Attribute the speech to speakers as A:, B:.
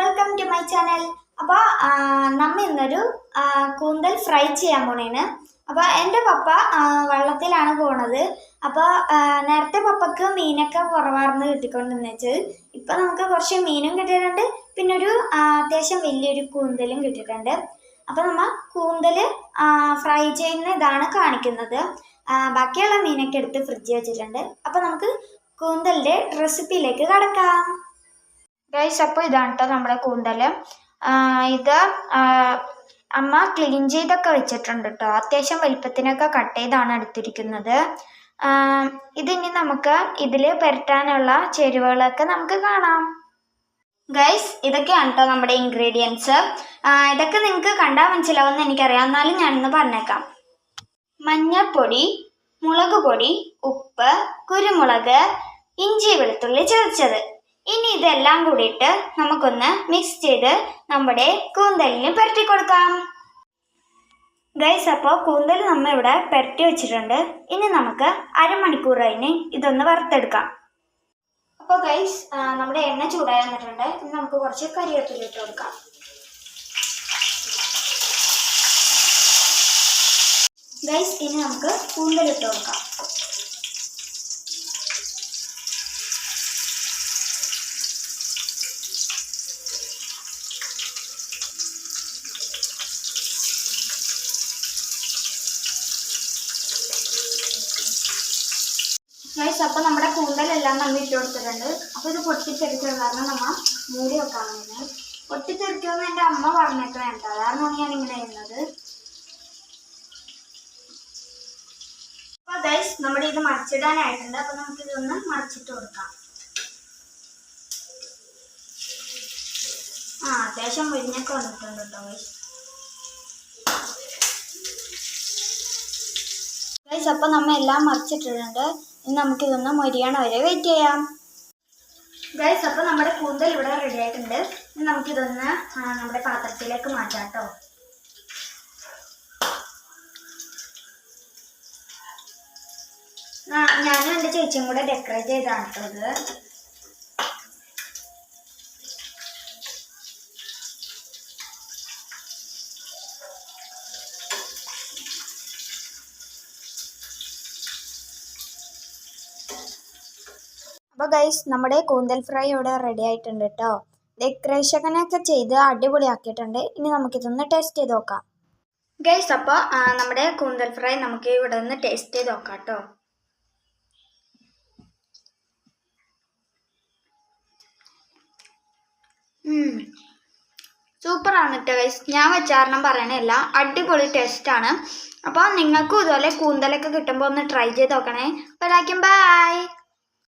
A: Welcome to my channel. അപ്പോൾ നമ്മ ഇന്നൊരു കൂന്തൽ ഫ്രൈ ചെയ്യാൻ പോണേന്. അപ്പോൾ എൻ്റെ പപ്പ വള്ളത്തിലാണ് പോണത്. അപ്പോൾ നേരത്തെ പപ്പക്ക് മീനൊക്കെ കുറവാർന്ന് കിട്ടിക്കൊണ്ടെന്ന് വെച്ചത് ഇപ്പം നമുക്ക് കുറച്ച് മീനും കിട്ടിയിട്ടുണ്ട്, പിന്നെ ഒരു അത്യാവശ്യം വലിയൊരു കൂന്തലും കിട്ടിയിട്ടുണ്ട്. അപ്പോൾ നമ്മൾ കൂന്തൽ ഫ്രൈ ചെയ്യുന്ന ഇതാണ് കാണിക്കുന്നത്. ബാക്കിയുള്ള മീനൊക്കെ എടുത്ത് ഫ്രിഡ്ജിൽ വെച്ചിട്ടുണ്ട്. അപ്പോൾ നമുക്ക് കൂന്തലിൻ്റെ റെസിപ്പിയിലേക്ക് കടക്കാം. ഗൈസ്, അപ്പോൾ ഇതാണ് കേട്ടോ നമ്മുടെ കൂന്തൽ. ഇത് അമ്മ ക്ലീൻ ചെയ്തൊക്കെ വെച്ചിട്ടുണ്ട് കേട്ടോ. അത്യാവശ്യം വലിപ്പത്തിനൊക്കെ കട്ട് ചെയ്താണ് എടുത്തിരിക്കുന്നത്. ഇതിനി നമുക്ക് ഇതിൽ പുരട്ടാനുള്ള ചേരുവകളൊക്കെ നമുക്ക് കാണാം. ഗൈസ്, ഇതൊക്കെയാണ് കേട്ടോ നമ്മുടെ ഇൻഗ്രീഡിയൻസ്. ഇതൊക്കെ നിങ്ങൾക്ക് കണ്ടാൽ മനസ്സിലാവുമെന്ന് എനിക്കറിയാം, എന്നാലും ഞാനിന്ന് പറഞ്ഞേക്കാം. മഞ്ഞൾപ്പൊടി, മുളക് പൊടി, ഉപ്പ്, കുരുമുളക്, ഇഞ്ചി വെളുത്തുള്ളി ചതച്ചത്. ഇനി ഇതെല്ലാം കൂടിയിട്ട് നമുക്കൊന്ന് മിക്സ് ചെയ്ത് നമ്മുടെ കൂന്തലിന് പുരട്ടി കൊടുക്കാം. ഗൈസ്, അപ്പോൾ കൂന്തൽ നമ്മൾ ഇവിടെ പുരട്ടി വെച്ചിട്ടുണ്ട്. ഇനി നമുക്ക് അരമണിക്കൂർ കഴിഞ്ഞ് ഇതൊന്ന് വറുത്തെടുക്കാം. അപ്പോൾ ഗൈസ്, നമ്മുടെ എണ്ണ ചൂടായി വന്നിട്ടുണ്ട്. ഇനി നമുക്ക് കുറച്ച് കരിവേപ്പില ഇട്ട് കൊടുക്കാം. ഗൈസ്, ഇനി നമുക്ക് കൂന്തലിട്ട് കൊടുക്കാം. ഗൈസ്, അപ്പോൾ നമ്മുടെ കൂന്തലെല്ലാം നമ്മൾ ഇട്ട് കൊടുത്തിട്ടുണ്ട്. അപ്പോൾ ഇത് പൊട്ടിത്തെറിച്ചത് കാരണം നമ്മൾ മൂടി വെക്കാൻ വേണ്ടി. പൊട്ടിത്തെറിക്കുമെന്ന് എൻ്റെ അമ്മ പറഞ്ഞിട്ട് വേണ്ട, അതാരണമാണ് ഞാനിങ്ങനെ ചെയ്യുന്നത്. അപ്പോൾ ഗൈസ്, നമ്മുടെ ഇത് മറിച്ചിടാനായിട്ടുണ്ട്. അപ്പോൾ നമുക്കിതൊന്ന് മറിച്ചിട്ട് കൊടുക്കാം. അത്യാവശ്യം മുരിഞ്ഞൊക്കെ വന്നിട്ടുണ്ട് കേട്ടോ ഗൈസ്. ഗൈസ്, അപ്പോൾ നമ്മൾ എല്ലാം മറിച്ചിട്ടിട്ടുണ്ട്. ഇനി നമുക്കിതൊന്ന് മൊരിയണ വരെ വെയിറ്റ് ചെയ്യാം. ഗൈസ്, അപ്പോൾ നമ്മുടെ കൂന്തൽ ഇവിടെ റെഡി ആയിട്ടുണ്ട്. ഇനി നമുക്കിതൊന്ന് നമ്മുടെ പാത്രത്തിലേക്ക് മാറ്റാം കേട്ടോ. ഞാനും എൻ്റെ ചേച്ചിയും കൂടെ ഡെക്കറേറ്റ് ചെയ്താണ് കേട്ടോ ഇത്. അപ്പോൾ ഗൈസ്, നമ്മുടെ കൂന്തൽ ഫ്രൈ ഇവിടെ റെഡി ആയിട്ടുണ്ട് കേട്ടോ. ഡെക്കറേഷനൊക്കെ ചെയ്ത് അടിപൊളിയാക്കിയിട്ടുണ്ട്. ഇനി നമുക്കിതൊന്ന് ടേസ്റ്റ് ചെയ്ത് നോക്കാം. ഗൈസ്, അപ്പോൾ നമ്മുടെ കൂന്തൽ ഫ്രൈ നമുക്ക് ഇവിടെ നിന്ന് ടേസ്റ്റ് ചെയ്ത് നോക്കാം കേട്ടോ. സൂപ്പറാണ് കേട്ടോ ഗൈസ്. ഞാൻ വെച്ചാരണം പറയണല്ല, അടിപൊളി ടേസ്റ്റാണ്. അപ്പോൾ നിങ്ങൾക്കും ഇതുപോലെ കൂന്തലൊക്കെ കിട്ടുമ്പോൾ ഒന്ന് ട്രൈ ചെയ്ത് നോക്കണേ. അപ്പോൾ ബൈ.